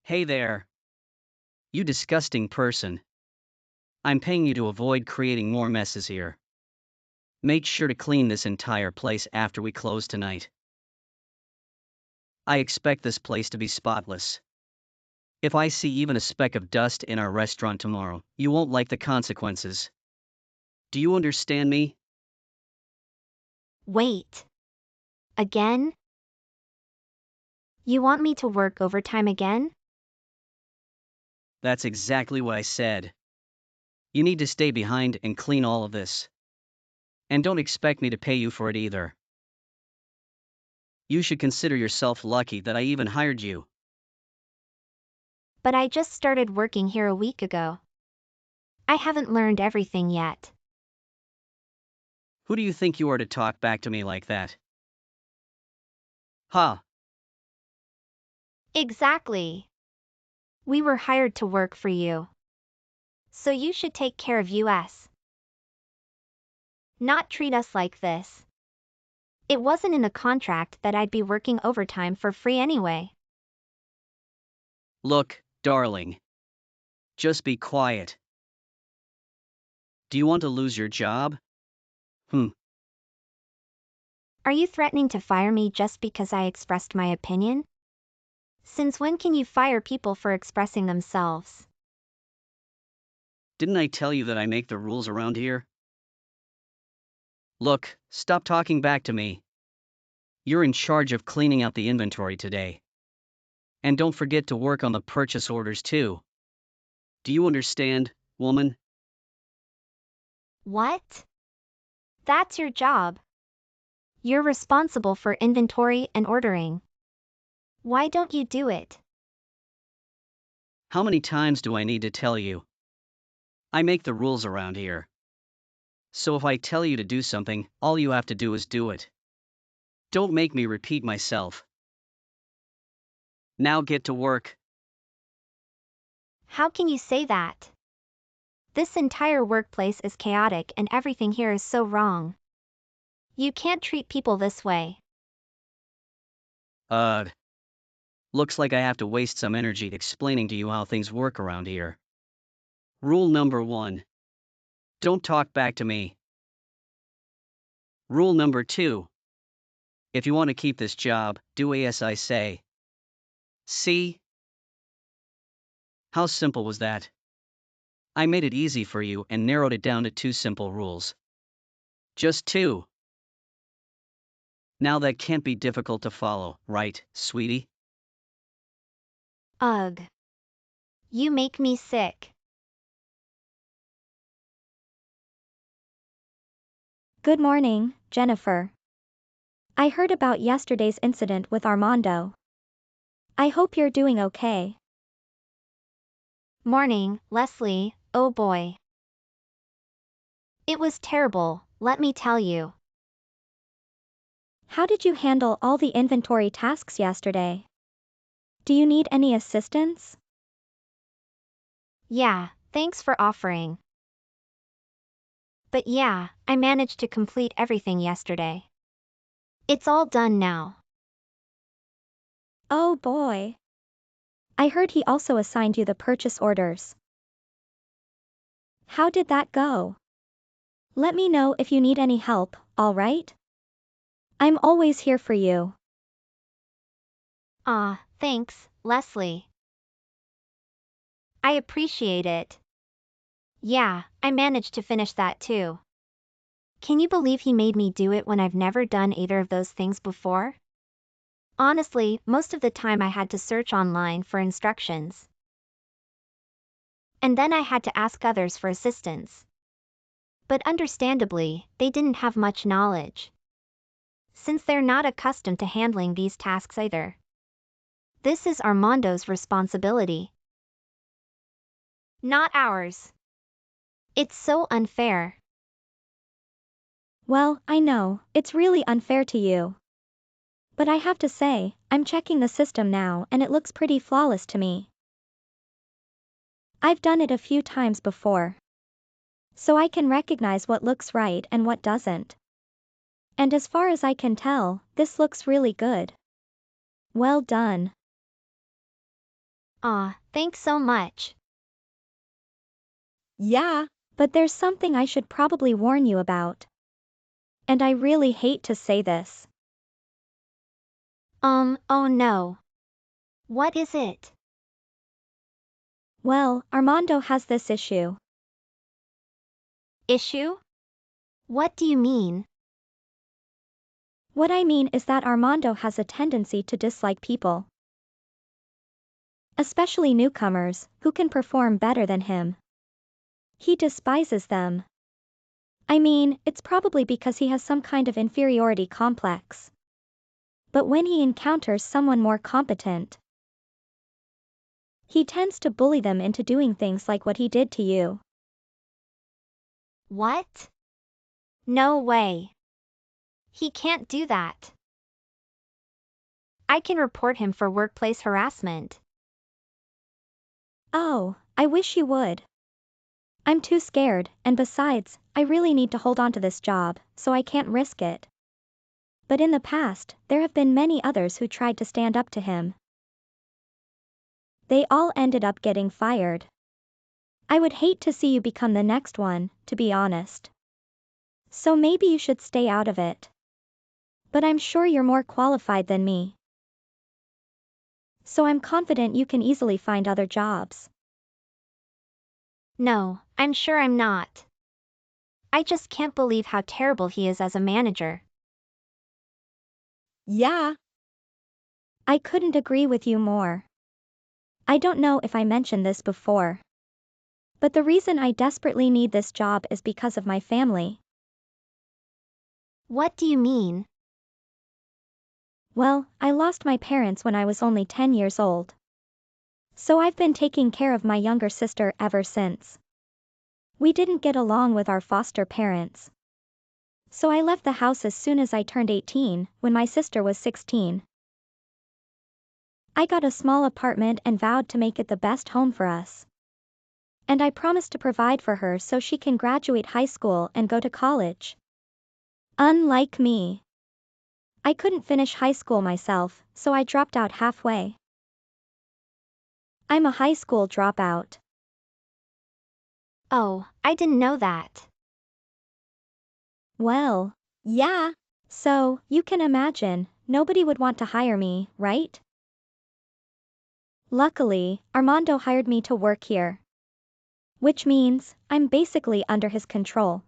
Hey there, you disgusting person. I'm paying you to avoid creating more messes here. Make sure to clean this entire place after we close tonight. I expect this place to be spotless. If I see even a speck of dust in our restaurant tomorrow, you won't like the consequences. Do you understand me? Wait. Again? You want me to work overtime again? That's exactly what I said. You need to stay behind and clean all of this. And don't expect me to pay you for it either. You should consider yourself lucky that I even hired you. But I just started working here a week ago. I haven't learned everything yet. Who do you think you are to talk back to me like that? Ha! Exactly. We were hired to work for you. So you should take care of us. Not treat us like this. It wasn't in a contract that I'd be working overtime for free anyway. Look, darling. Just be quiet. Do you want to lose your job? Are you threatening to fire me just because I expressed my opinion? Since when can you fire people for expressing themselves? Didn't I tell you that I make the rules around here? Look, stop talking back to me. You're in charge of cleaning out the inventory today. And don't forget to work on the purchase orders too. Do you understand, woman? What? That's your job. You're responsible for inventory and ordering. Why don't you do it? How many times do I need to tell you? I make the rules around here. So if I tell you to do something, all you have to do is do it. Don't make me repeat myself. Now get to work. How can you say that? This entire workplace is chaotic and everything here is so wrong. You can't treat people this way. Looks like I have to waste some energy explaining to you how things work around here. Rule number 1. Don't talk back to me. Rule number 2. If you want to keep this job, do as I say. See? How simple was that? I made it easy for you and narrowed it down to 2 simple rules. Just 2. Now that can't be difficult to follow, right, sweetie? Ugh. You make me sick. Good morning, Jennifer. I heard about yesterday's incident with Armando. I hope you're doing okay. Morning, Leslie, oh boy. It was terrible, let me tell you. How did you handle all the inventory tasks yesterday? Do you need any assistance? Yeah, thanks for offering. But yeah, I managed to complete everything yesterday. It's all done now. Oh boy. I heard he also assigned you the purchase orders. How did that go? Let me know if you need any help, alright? I'm always here for you. Thanks, Leslie. I appreciate it. Yeah, I managed to finish that too. Can you believe he made me do it when I've never done either of those things before? Honestly, most of the time I had to search online for instructions. And then I had to ask others for assistance. But understandably, they didn't have much knowledge. Since they're not accustomed to handling these tasks either. This is Armando's responsibility. Not ours. It's so unfair. Well, I know, it's really unfair to you. But I have to say, I'm checking the system now and it looks pretty flawless to me. I've done it a few times before. So I can recognize what looks right and what doesn't. And as far as I can tell, this looks really good. Well done. Aw, thanks so much. Yeah, but there's something I should probably warn you about. And I really hate to say this. Oh no. What is it? Well, Armando has this issue. Issue? What do you mean? What I mean is that Armando has a tendency to dislike people. Especially newcomers, who can perform better than him. He despises them. I mean, it's probably because he has some kind of inferiority complex. But when he encounters someone more competent, he tends to bully them into doing things like what he did to you. What? No way. He can't do that. I can report him for workplace harassment. Oh, I wish you would. I'm too scared, and besides, I really need to hold on to this job, so I can't risk it. But in the past, there have been many others who tried to stand up to him. They all ended up getting fired. I would hate to see you become the next one, to be honest. So maybe you should stay out of it. But I'm sure you're more qualified than me. So I'm confident you can easily find other jobs. No, I'm sure I'm not. I just can't believe how terrible he is as a manager. Yeah. I couldn't agree with you more. I don't know if I mentioned this before. But the reason I desperately need this job is because of my family. What do you mean? Well, I lost my parents when I was only 10 years old. So I've been taking care of my younger sister ever since. We didn't get along with our foster parents. So I left the house as soon as I turned 18, when my sister was 16. I got a small apartment and vowed to make it the best home for us. And I promised to provide for her so she can graduate high school and go to college. Unlike me, I couldn't finish high school myself, so I dropped out halfway. I'm a high school dropout. Oh, I didn't know that. Well, yeah. So, you can imagine, nobody would want to hire me, right? Luckily, Armando hired me to work here. Which means, I'm basically under his control.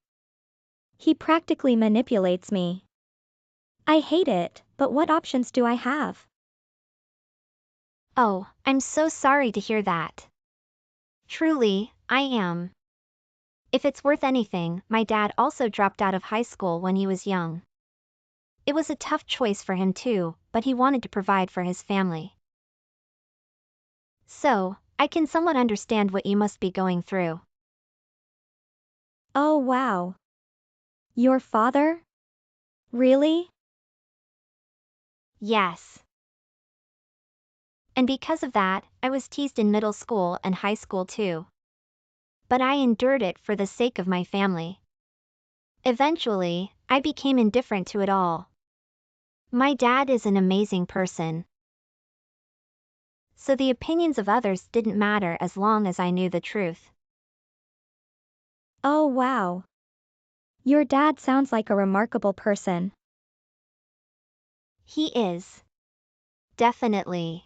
He practically manipulates me. I hate it, but what options do I have? Oh, I'm so sorry to hear that. Truly, I am. If it's worth anything, my dad also dropped out of high school when he was young. It was a tough choice for him too, but he wanted to provide for his family. So, I can somewhat understand what you must be going through. Oh wow. Your father? Really? Yes. And because of that, I was teased in middle school and high school too. But I endured it for the sake of my family. Eventually, I became indifferent to it all. My dad is an amazing person. So the opinions of others didn't matter as long as I knew the truth. Oh wow. Your dad sounds like a remarkable person. He is. Definitely.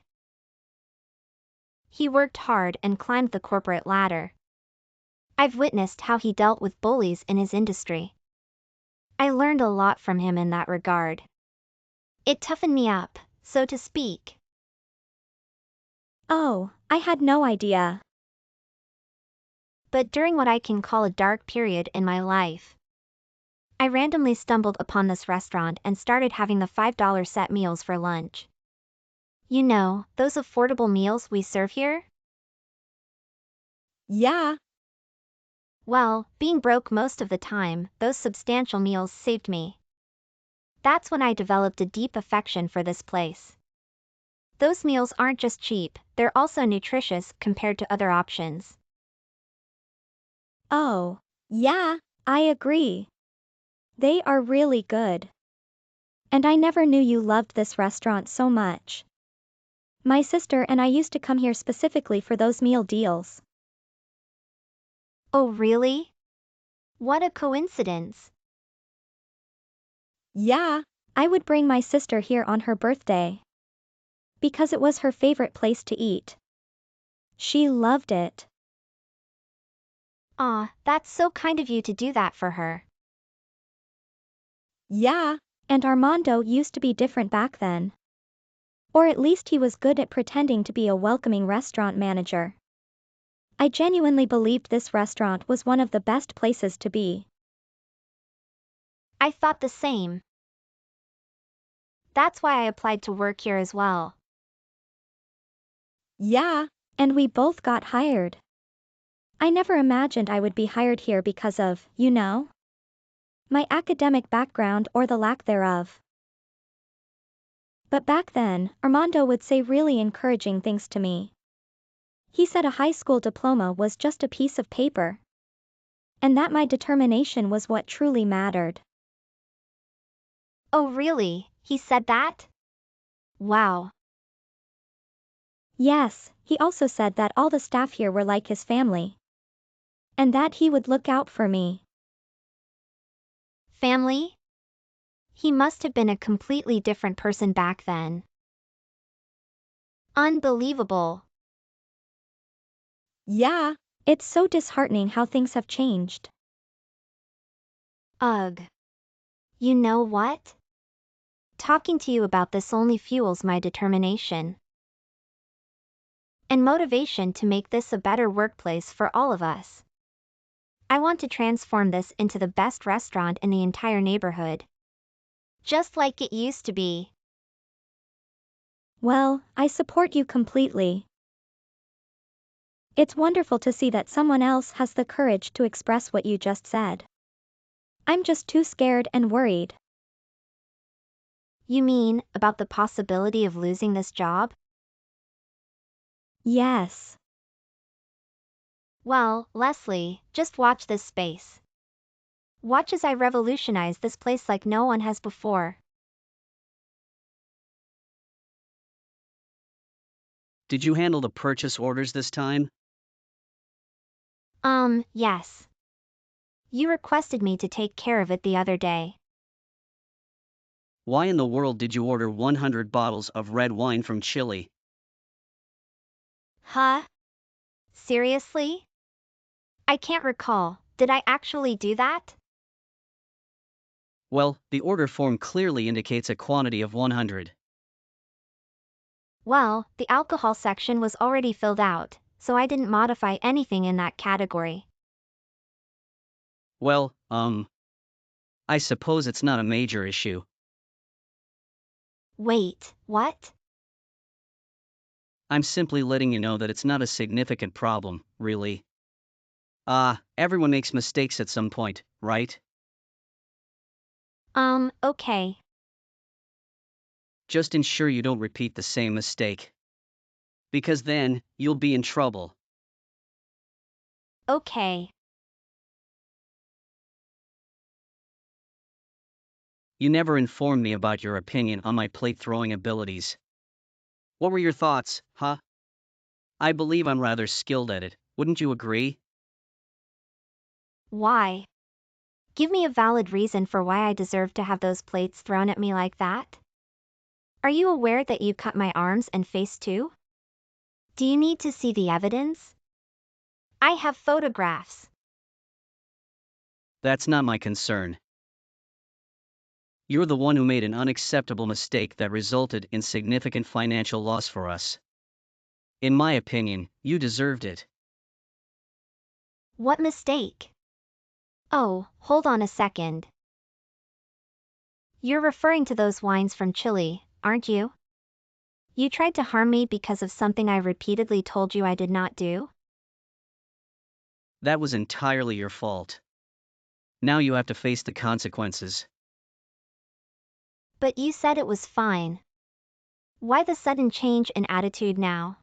He worked hard and climbed the corporate ladder. I've witnessed how he dealt with bullies in his industry. I learned a lot from him in that regard. It toughened me up, so to speak. Oh, I had no idea. But during what I can call a dark period in my life, I randomly stumbled upon this restaurant and started having the $5 set meals for lunch. You know, those affordable meals we serve here? Yeah. Well, being broke most of the time, those substantial meals saved me. That's when I developed a deep affection for this place. Those meals aren't just cheap, they're also nutritious compared to other options. Oh, yeah, I agree. They are really good. And I never knew you loved this restaurant so much. My sister and I used to come here specifically for those meal deals. Oh, really? What a coincidence. Yeah, I would bring my sister here on her birthday. Because it was her favorite place to eat. She loved it. Aw, that's so kind of you to do that for her. Yeah, and Armando used to be different back then. Or at least he was good at pretending to be a welcoming restaurant manager. I genuinely believed this restaurant was one of the best places to be. I thought the same. That's why I applied to work here as well. Yeah, and we both got hired. I never imagined I would be hired here because of, my academic background or the lack thereof. But back then, Armando would say really encouraging things to me. He said a high school diploma was just a piece of paper. And that my determination was what truly mattered. Oh, really? He said that? Wow. Yes, he also said that all the staff here were like his family. And that he would look out for me. Family? He must have been a completely different person back then. Unbelievable. Yeah, it's so disheartening how things have changed. Ugh. You know what? Talking to you about this only fuels my determination and motivation to make this a better workplace for all of us. I want to transform this into the best restaurant in the entire neighborhood. Just like it used to be. Well, I support you completely. It's wonderful to see that someone else has the courage to express what you just said. I'm just too scared and worried. You mean about the possibility of losing this job? Yes. Well, Leslie, just watch this space. Watch as I revolutionize this place like no one has before. Did you handle the purchase orders this time? Yes. You requested me to take care of it the other day. Why in the world did you order 100 bottles of red wine from Chile? Huh? Seriously? I can't recall. Did I actually do that? Well, the order form clearly indicates a quantity of 100. Well, the alcohol section was already filled out, so I didn't modify anything in that category. Well, I suppose it's not a major issue. Wait, what? I'm simply letting you know that it's not a significant problem, really. Everyone makes mistakes at some point, right? Okay. Just ensure you don't repeat the same mistake. Because then, you'll be in trouble. Okay. You never informed me about your opinion on my plate throwing abilities. What were your thoughts, huh? I believe I'm rather skilled at it, wouldn't you agree? Why? Give me a valid reason for why I deserve to have those plates thrown at me like that. Are you aware that you cut my arms and face too? Do you need to see the evidence? I have photographs. That's not my concern. You're the one who made an unacceptable mistake that resulted in significant financial loss for us. In my opinion, you deserved it. What mistake? Oh, hold on a second. You're referring to those wines from Chile, aren't you? You tried to harm me because of something I repeatedly told you I did not do? That was entirely your fault. Now you have to face the consequences. But you said it was fine. Why the sudden change in attitude now?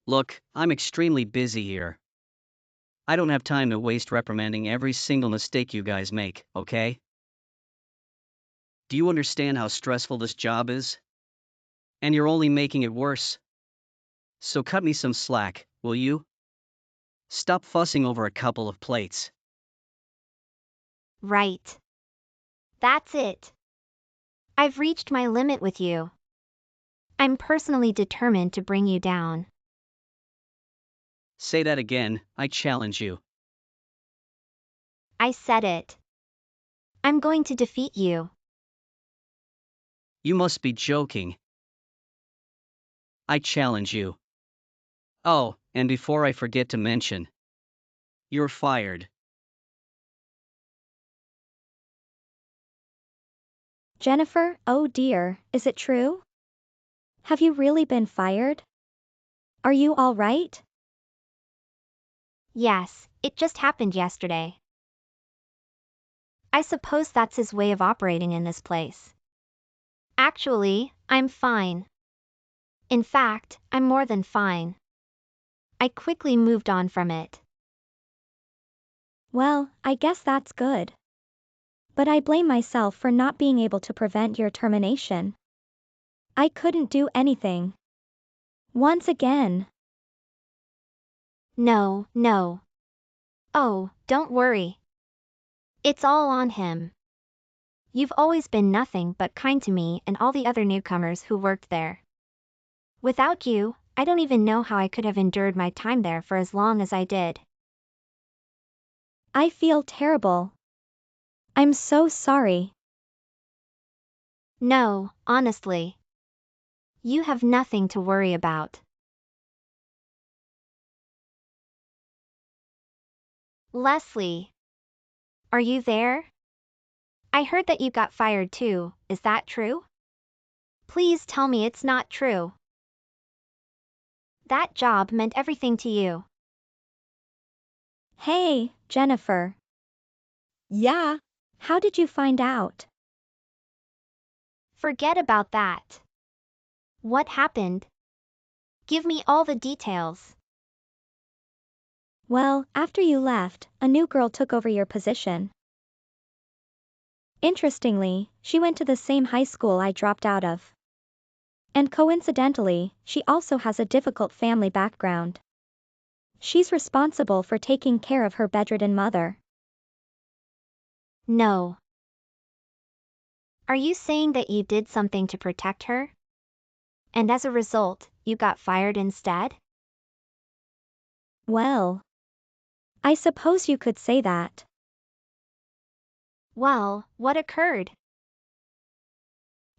Look, I'm extremely busy here. I don't have time to waste reprimanding every single mistake you guys make, okay? Do you understand how stressful this job is? And you're only making it worse. So cut me some slack, will you? Stop fussing over a couple of plates. Right. That's it. I've reached my limit with you. I'm personally determined to bring you down. Say that again, I challenge you. I said it. I'm going to defeat you. You must be joking. I challenge you. Oh, and before I forget to mention, you're fired. Jennifer, oh dear, is it true? Have you really been fired? Are you all right? Yes, it just happened yesterday. I suppose that's his way of operating in this place. Actually, I'm fine. In fact, I'm more than fine. I quickly moved on from it. Well, I guess that's good. But I blame myself for not being able to prevent your termination. I couldn't do anything. Once again. No, no. Oh, don't worry. It's all on him. You've always been nothing but kind to me and all the other newcomers who worked there. Without you, I don't even know how I could have endured my time there for as long as I did. I feel terrible. I'm so sorry. No, honestly. You have nothing to worry about. Leslie. Are you there? I heard that you got fired too, is that true? Please tell me it's not true. That job meant everything to you. Hey, Jennifer. Yeah. How did you find out? Forget about that. What happened? Give me all the details. Well, after you left, a new girl took over your position. Interestingly, she went to the same high school I dropped out of. And coincidentally, she also has a difficult family background. She's responsible for taking care of her bedridden mother. No. Are you saying that you did something to protect her? And as a result, you got fired instead? Well, I suppose you could say that. Well, what occurred?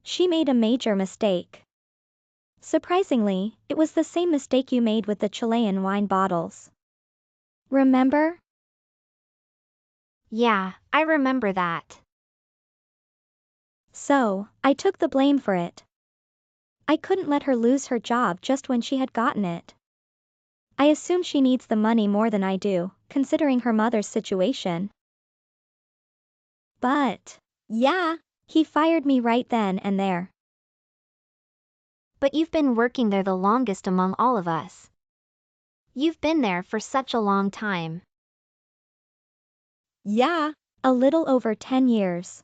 She made a major mistake. Surprisingly, it was the same mistake you made with the Chilean wine bottles. Remember? Yeah, I remember that. So, I took the blame for it. I couldn't let her lose her job just when she had gotten it. I assume she needs the money more than I do, considering her mother's situation. But, yeah, he fired me right then and there. But you've been working there the longest among all of us. You've been there for such a long time. Yeah, a little over 10 years.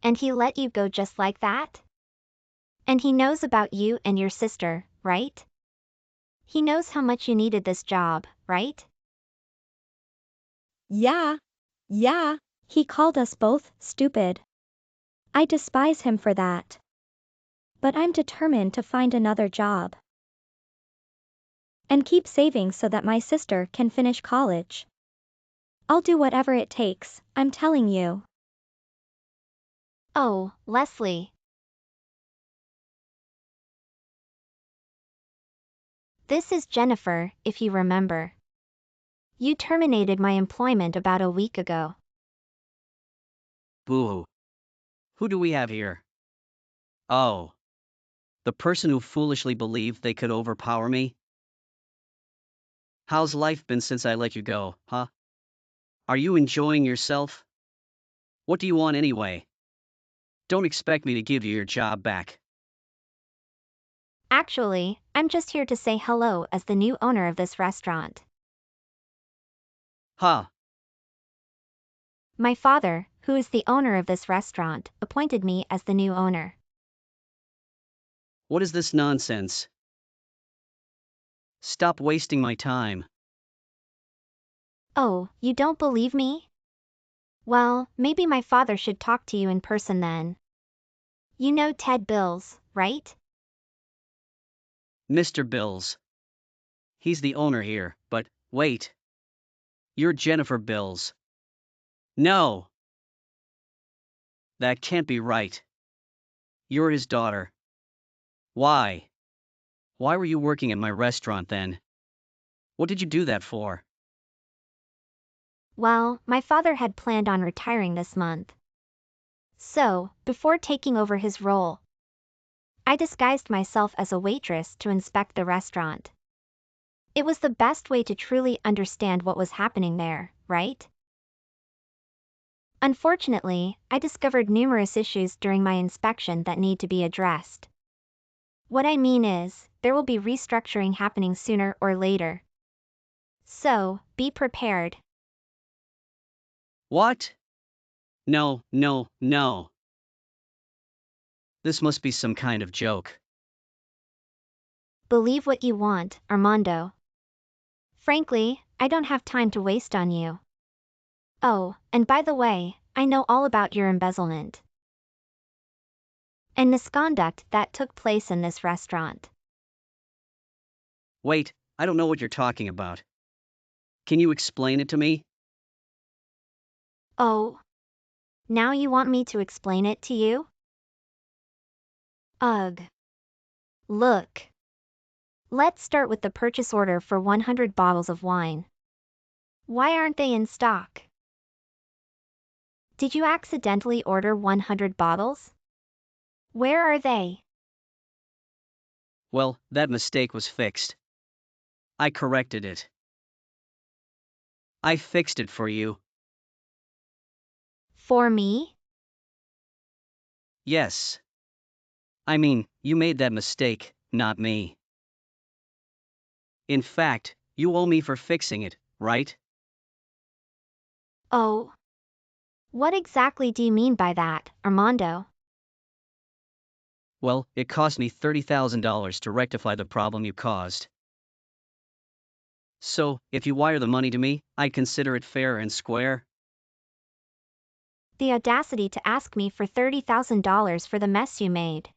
And he let you go just like that? And he knows about you and your sister, right? He knows how much you needed this job, right? Yeah. He called us both stupid. I despise him for that. But I'm determined to find another job. And keep saving so that my sister can finish college. I'll do whatever it takes, I'm telling you. Oh, Leslie. This is Jennifer, if you remember. You terminated my employment about a week ago. Boo-hoo. Who do we have here? Oh. The person who foolishly believed they could overpower me? How's life been since I let you go, huh? Are you enjoying yourself? What do you want anyway? Don't expect me to give you your job back. Actually, I'm just here to say hello as the new owner of this restaurant. Huh. My father, who is the owner of this restaurant, appointed me as the new owner. What is this nonsense? Stop wasting my time. Oh, you don't believe me? Well, maybe my father should talk to you in person then. You know Ted Bills, right? Mr. Bills. He's the owner here, but wait. You're Jennifer Bills. No! That can't be right. You're his daughter. Why? Why were you working at my restaurant then? What did you do that for? Well, my father had planned on retiring this month. So, before taking over his role, I disguised myself as a waitress to inspect the restaurant. It was the best way to truly understand what was happening there, right? Unfortunately, I discovered numerous issues during my inspection that need to be addressed. What I mean is, there will be restructuring happening sooner or later. So, be prepared. What? No, no, no. This must be some kind of joke. Believe what you want, Armando. Frankly, I don't have time to waste on you. Oh, and by the way, I know all about your embezzlement and misconduct that took place in this restaurant. Wait, I don't know what you're talking about. Can you explain it to me? Oh, now you want me to explain it to you? Ugh. Look. Let's start with the purchase order for 100 bottles of wine. Why aren't they in stock? Did you accidentally order 100 bottles? Where are they? Well, that mistake was fixed. I corrected it. I fixed it for you. For me? Yes. I mean, you made that mistake, not me. In fact, you owe me for fixing it, right? Oh. What exactly do you mean by that, Armando? Well, it cost me $30,000 to rectify the problem you caused. So, if you wire the money to me, I consider it fair and square. The audacity to ask me for $30,000 for the mess you made.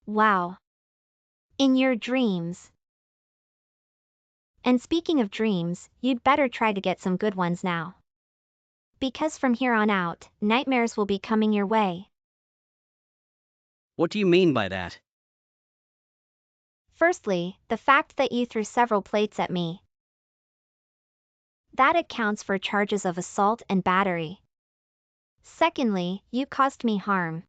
Wow. In your dreams. And speaking of dreams, you'd better try to get some good ones now. Because from here on out, nightmares will be coming your way. What do you mean by that? Firstly, the fact that you threw several plates at me. That accounts for charges of assault and battery. Secondly, you caused me harm.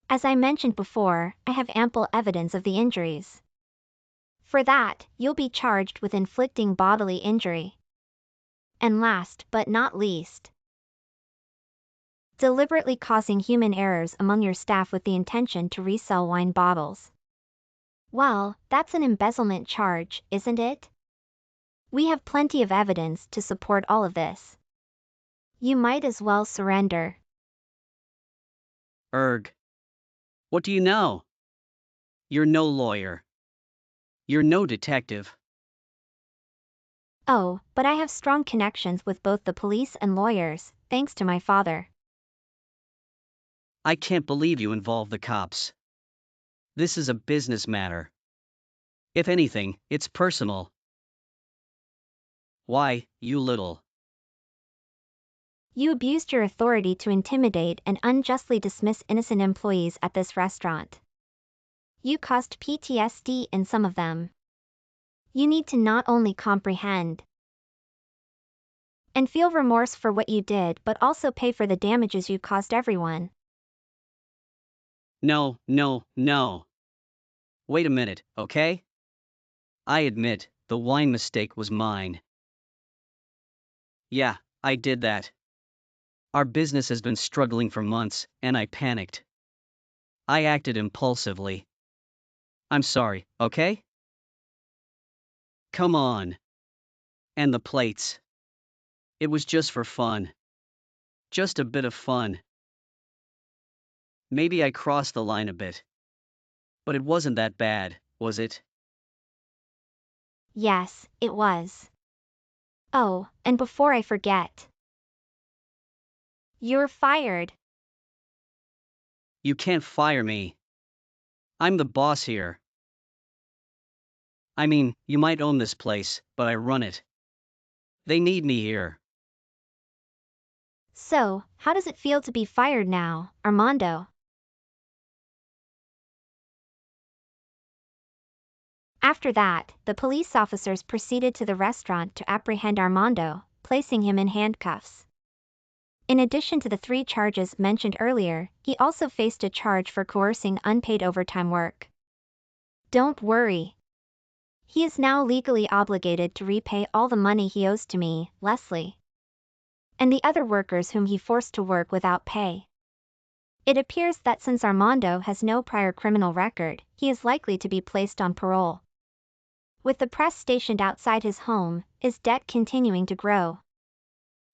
As I mentioned before, I have ample evidence of the injuries. For that, you'll be charged with inflicting bodily injury. And last but not least, deliberately causing human errors among your staff with the intention to resell wine bottles. Well, that's an embezzlement charge, isn't it? We have plenty of evidence to support all of this. You might as well surrender. Erg. What do you know? You're no lawyer. You're no detective. Oh, but I have strong connections with both the police and lawyers, thanks to my father. I can't believe you involved the cops. This is a business matter. If anything, it's personal. Why, you little. You abused your authority to intimidate and unjustly dismiss innocent employees at this restaurant. You caused PTSD in some of them. You need to not only comprehend and feel remorse for what you did but also pay for the damages you caused everyone. No, no, no. Wait a minute, okay? I admit, the wine mistake was mine. Yeah, I did that. Our business has been struggling for months, and I panicked. I acted impulsively. I'm sorry, okay? Come on. And the plates. It was just for fun. Just a bit of fun. Maybe I crossed the line a bit. But it wasn't that bad, was it? Yes, it was. Oh, and before I forget, you're fired. You can't fire me. I'm the boss here. I mean, you might own this place, but I run it. They need me here. So, how does it feel to be fired now, Armando? After that, the police officers proceeded to the restaurant to apprehend Armando, placing him in handcuffs. In addition to the 3 charges mentioned earlier, he also faced a charge for coercing unpaid overtime work. Don't worry. He is now legally obligated to repay all the money he owes to me, Leslie, and the other workers whom he forced to work without pay. It appears that since Armando has no prior criminal record, he is likely to be placed on parole. With the press stationed outside his home, his debt continuing to grow,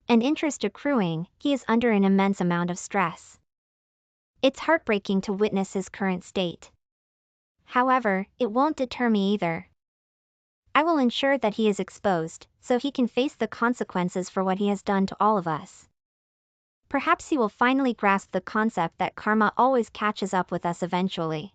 and interest accruing, he is under an immense amount of stress. It's heartbreaking to witness his current state. However, it won't deter me either. I will ensure that he is exposed, so he can face the consequences for what he has done to all of us. Perhaps he will finally grasp the concept that karma always catches up with us eventually.